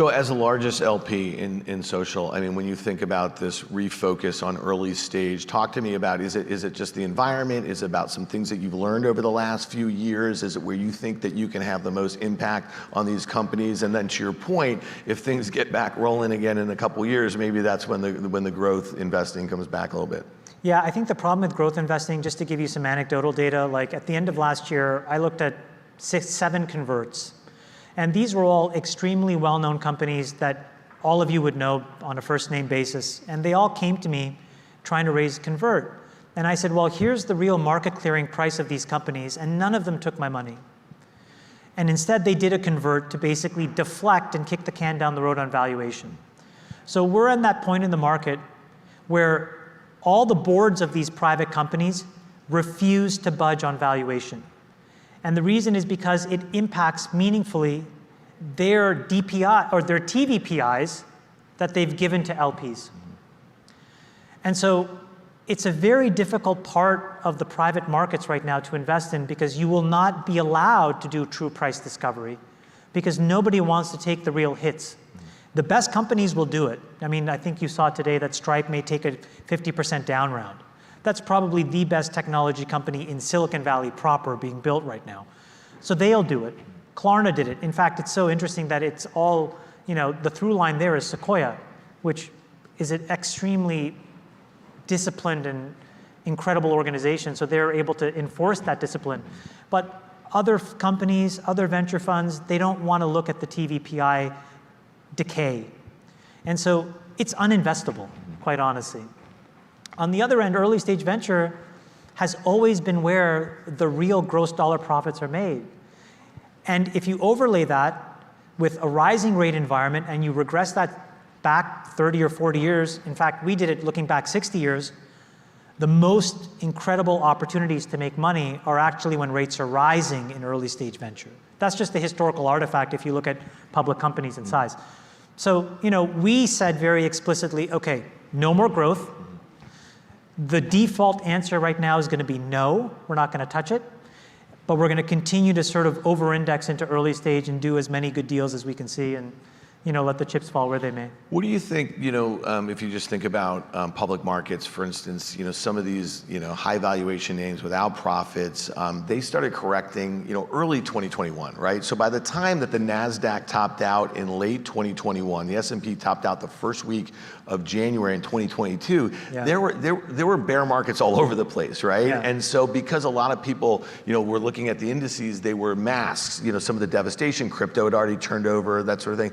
So as the largest LP in social, I mean, when you think about this refocus on early stage, talk to me about, is it just the environment? Is it about some things that you've learned over the last few years? Is it where you think that you can have the most impact on these companies? And then to your point, if things get back rolling again in a couple years, maybe that's when the growth investing comes back a little bit. Yeah, I think the problem with growth investing, just to give you some anecdotal data, like at the end of last year, I looked at 7 converts. And these were all extremely well-known companies that all of you would know on a first-name basis. And they all came to me trying to raise convert. And I said, well, here's the real market clearing price of these companies. And none of them took my money. And instead, they did a convert to basically deflect and kick the can down the road on valuation. So we're at that point in the market where all the boards of these private companies refuse to budge on valuation. And the reason is because it impacts meaningfully their DPI or their TVPIs that they've given to LPs. And so it's a very difficult part of the private markets right now to invest in, because you will not be allowed to do true price discovery because nobody wants to take the real hits. The best companies will do it. I mean, I think you saw today that Stripe may take a 50% down round. That's probably the best technology company in Silicon Valley proper being built right now. So they'll do it. Klarna did it. In fact, it's so interesting that it's all, the through line there is Sequoia, which is an extremely disciplined and incredible organization. So they're able to enforce that discipline. But other companies, other venture funds, they don't want to look at the TVPI decay. And so it's uninvestable, quite honestly. On the other end, early stage venture has always been where the real gross dollar profits are made. And if you overlay that with a rising rate environment and you regress that back 30 or 40 years, in fact, we did it looking back 60 years, the most incredible opportunities to make money are actually when rates are rising in early stage venture. That's just the historical artifact if you look at public companies in size. So, we said very explicitly, okay, no more growth. The default answer right now is going to be no, we're not going to touch it, but we're going to continue to sort of over-index into early stage and do as many good deals as we can see and let the chips fall where they may. What do you think, if you just think about public markets, for instance, some of these, high valuation names without profits, they started correcting, early 2021, right? So by the time that the NASDAQ topped out in late 2021, the S&P topped out the first week of January in 2022, yeah. there were bear markets all over the place, right? Yeah. And so because a lot of people, were looking at the indices, they were masks, some of the devastation, crypto had already turned over, that sort of thing.